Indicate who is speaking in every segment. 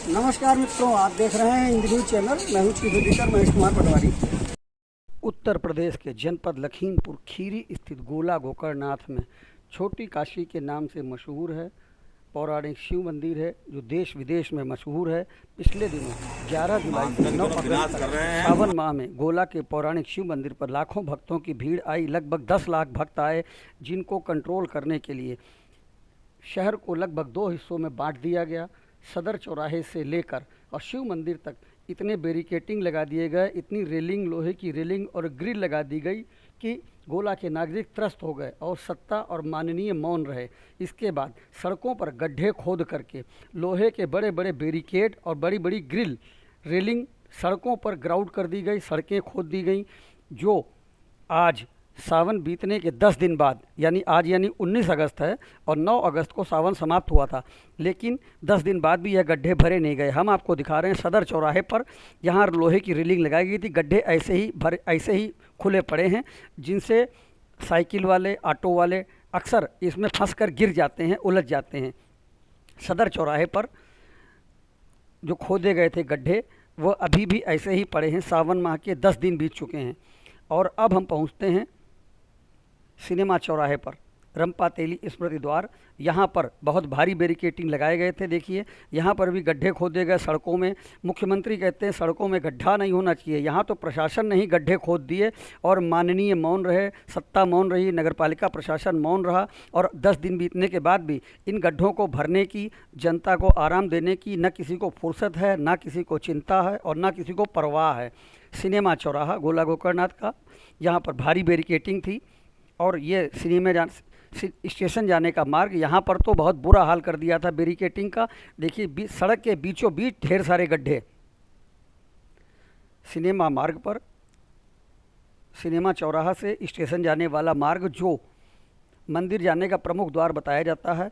Speaker 1: नमस्कार मित्रों, आप देख रहे हैं इंद न्यूज चैनल। मैं हूं चीफ एडिटर महेश कुमार पटवारी। उत्तर प्रदेश के जनपद लखीमपुर खीरी स्थित गोला गोकर्णनाथ में छोटी काशी के नाम से मशहूर है पौराणिक शिव मंदिर है, जो देश विदेश में मशहूर है। पिछले दिनों 11 जुलाई से 9 अगस्त तक सावन माह में गोला के पौराणिक शिव मंदिर पर लाखों भक्तों की भीड़ आई। लगभग 10 लाख भक्त आए, जिनको कंट्रोल करने के लिए शहर को लगभग 2 हिस्सों में बांट दिया गया। सदर चौराहे से लेकर और शिव मंदिर तक इतने बैरिकेटिंग लगा दिए गए, इतनी रेलिंग, लोहे की रेलिंग और ग्रिल लगा दी गई कि गोला के नागरिक त्रस्त हो गए और सत्ता और माननीय मौन रहे। इसके बाद सड़कों पर गड्ढे खोद करके लोहे के बड़े बड़े बैरिकेड और बड़ी बड़ी ग्रिल रेलिंग सड़कों पर ग्राउट कर दी गई, सड़कें खोद दी गई। जो आज सावन बीतने के 10 दिन बाद यानी आज यानी 19 अगस्त है और 9 अगस्त को सावन समाप्त हुआ था, लेकिन 10 दिन बाद भी यह गड्ढे भरे नहीं गए। हम आपको दिखा रहे हैं सदर चौराहे पर, यहाँ लोहे की रेलिंग लगाई गई थी। गड्ढे ऐसे ही खुले पड़े हैं, जिनसे साइकिल वाले, ऑटो वाले अक्सर इसमें फंसकर गिर जाते हैं, उलझ जाते हैं। सदर चौराहे पर जो खोदे गए थे गड्ढे, वो अभी भी ऐसे ही पड़े हैं। सावन माह के 10 दिन बीत चुके हैं। और अब हम पहुँचते हैं सिनेमा चौराहे पर, रंपा तेली स्मृति द्वार। यहाँ पर बहुत भारी बैरिकेटिंग लगाए गए थे। देखिए, यहाँ पर भी गड्ढे खोदे गए सड़कों में। मुख्यमंत्री कहते हैं सड़कों में गड्ढा नहीं होना चाहिए। यहाँ तो प्रशासन ने ही गड्ढे खोद दिए और माननीय मौन रहे, सत्ता मौन रही, नगरपालिका प्रशासन मौन रहा। और 10 दिन बीतने के बाद भी इन गड्ढों को भरने की, जनता को आराम देने की न किसी को फुर्सत है, ना किसी को चिंता है और ना किसी को परवाह है। सिनेमा चौराहा गोला गोकर्णनाथ का, यहाँ पर भारी बैरिकेटिंग थी। और ये स्टेशन जाने का मार्ग, यहाँ पर तो बहुत बुरा हाल कर दिया था बैरिकेटिंग का। देखिए, सड़क के बीचों बीच ढेर सारे गड्ढे। सिनेमा मार्ग पर, सिनेमा चौराहा से स्टेशन जाने वाला मार्ग, जो मंदिर जाने का प्रमुख द्वार बताया जाता है,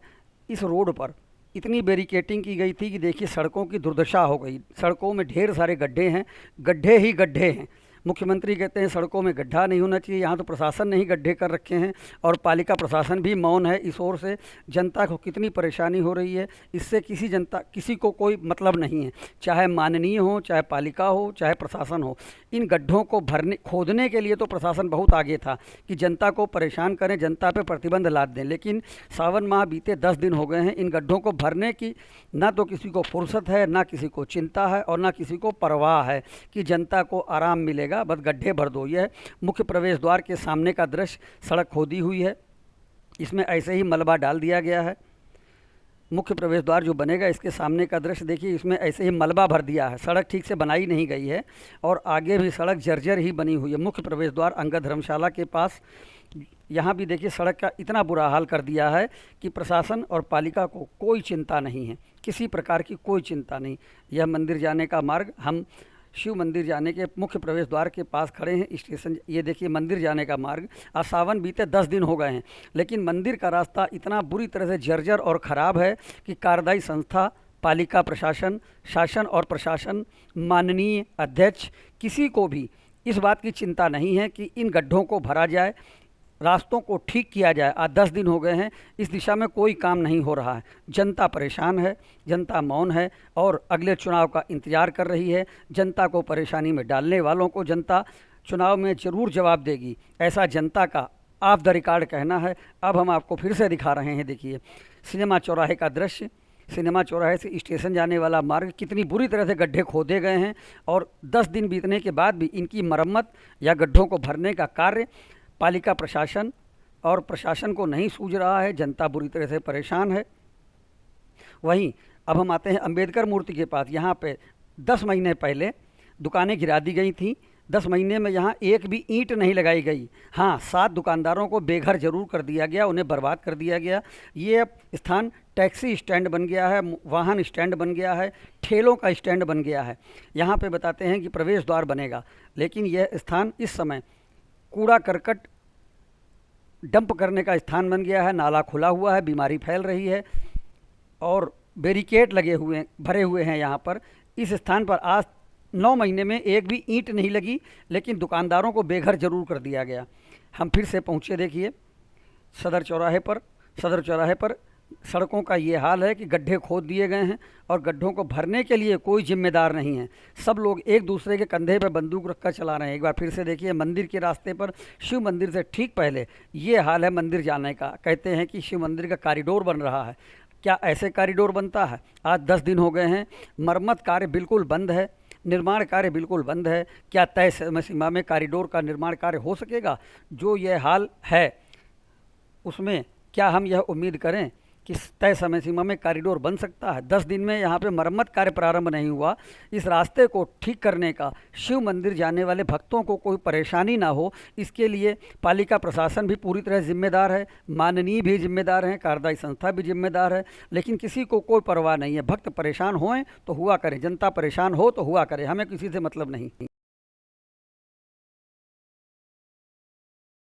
Speaker 1: इस रोड पर इतनी बैरिकेटिंग की गई थी कि देखिए सड़कों की दुर्दशा हो गई। सड़कों में ढेर सारे गड्ढे हैं, गड्ढे ही गड्ढे हैं। मुख्यमंत्री कहते हैं सड़कों में गड्ढा नहीं होना चाहिए। यहाँ तो प्रशासन ने ही गड्ढे कर रखे हैं और पालिका प्रशासन भी मौन है। इस ओर से जनता को कितनी परेशानी हो रही है, इससे किसी को कोई मतलब नहीं है, चाहे माननीय हो, चाहे पालिका हो, चाहे प्रशासन हो। इन गड्ढों को खोदने के लिए तो प्रशासन बहुत आगे था कि जनता को परेशान करें, जनता पर प्रतिबंध लाद दें, लेकिन सावन माह बीते 10 दिन हो गए हैं। इन गड्ढों को भरने की ना तो किसी को फुर्सत है, ना किसी को चिंता है और ना किसी को परवाह है कि जनता को आराम मिलेगा। बस गड्ढे भर दो। यह मुख्य प्रवेश द्वार के सामने का दृश्य, सड़क खोदी हुई है, इसमें ऐसे ही मलबा डाल दिया गया है। मुख्य प्रवेश द्वार जो बनेगा, इसके सामने का दृश्य देखिए, इसमें ऐसे ही मलबा भर दिया है। सड़क ठीक से बनाई नहीं गई है और आगे भी सड़क जर्जर ही बनी हुई है। मुख्य प्रवेश द्वार अंगद धर्मशाला के पास, यहाँ भी देखिए सड़क का इतना बुरा हाल कर दिया है कि प्रशासन और पालिका को कोई चिंता नहीं है, किसी प्रकार की कोई चिंता नहीं। यह मंदिर जाने का मार्ग, हम शिव मंदिर जाने के मुख्य प्रवेश द्वार के पास खड़े हैं। स्टेशन, ये देखिए मंदिर जाने का मार्ग। आज सावन बीते 10 दिन हो गए हैं, लेकिन मंदिर का रास्ता इतना बुरी तरह से जर्जर और ख़राब है कि कार्यदायी संस्था, पालिका प्रशासन, शासन और प्रशासन, माननीय अध्यक्ष, किसी को भी इस बात की चिंता नहीं है कि इन गड्ढों को भरा जाए, रास्तों को ठीक किया जाए। आज 10 दिन हो गए हैं, इस दिशा में कोई काम नहीं हो रहा है। जनता परेशान है, जनता मौन है और अगले चुनाव का इंतज़ार कर रही है। जनता को परेशानी में डालने वालों को जनता चुनाव में ज़रूर जवाब देगी, ऐसा जनता का ऑफ द रिकॉर्ड कहना है। अब हम आपको फिर से दिखा रहे हैं, देखिए सिनेमा चौराहे का दृश्य। सिनेमा चौराहे से स्टेशन जाने वाला मार्ग, कितनी बुरी तरह से गड्ढे खोदे गए हैं और 10 दिन बीतने के बाद भी इनकी मरम्मत या गड्ढों को भरने का कार्य पालिका प्रशासन और प्रशासन को नहीं सूझ रहा है। जनता बुरी तरह से परेशान है। वहीं अब हम आते हैं अंबेडकर मूर्ति के पास। यहाँ पे 10 महीने पहले दुकानें गिरा दी गई थीं। 10 महीने में यहाँ एक भी ईंट नहीं लगाई गई। हाँ, 7 दुकानदारों को बेघर जरूर कर दिया गया, उन्हें बर्बाद कर दिया गया। ये स्थान टैक्सी स्टैंड बन गया है, वाहन स्टैंड बन गया है, ठेलों का स्टैंड बन गया है। यहाँ पे बताते हैं कि प्रवेश द्वार बनेगा, लेकिन यह स्थान इस समय कूड़ा करकट डंप करने का स्थान बन गया है। नाला खुला हुआ है, बीमारी फैल रही है और बैरिकेड लगे हुए, भरे हुए हैं यहाँ पर। इस स्थान पर आज 9 महीने में एक भी ईंट नहीं लगी, लेकिन दुकानदारों को बेघर जरूर कर दिया गया। हम फिर से पहुँचे, देखिए सदर चौराहे पर सड़कों का ये हाल है कि गड्ढे खोद दिए गए हैं और गड्ढों को भरने के लिए कोई जिम्मेदार नहीं है। सब लोग एक दूसरे के कंधे पर बंदूक रखकर चला रहे हैं। एक बार फिर से देखिए, मंदिर के रास्ते पर, शिव मंदिर से ठीक पहले ये हाल है मंदिर जाने का। कहते हैं कि शिव मंदिर का कॉरिडोर बन रहा है। क्या ऐसे कॉरिडोर बनता है? आज 10 दिन हो गए हैं, मरम्मत कार्य बिल्कुल बंद है, निर्माण कार्य बिल्कुल बंद है। क्या तय समय सीमा में कॉरिडोर का निर्माण कार्य हो सकेगा? जो ये हाल है उसमें क्या हम यह उम्मीद करें कि तय समय सीमा में कॉरिडोर बन सकता है? 10 दिन में यहाँ पे मरम्मत कार्य प्रारंभ नहीं हुआ। इस रास्ते को ठीक करने का, शिव मंदिर जाने वाले भक्तों को कोई परेशानी ना हो, इसके लिए पालिका प्रशासन भी पूरी तरह जिम्मेदार है, माननीय भी जिम्मेदार हैं, कार्यदायी संस्था भी जिम्मेदार है। लेकिन किसी को कोई परवाह नहीं है। भक्त परेशान होएं तो हुआ करें, जनता परेशान हो तो हुआ करे, हमें किसी से मतलब नहीं।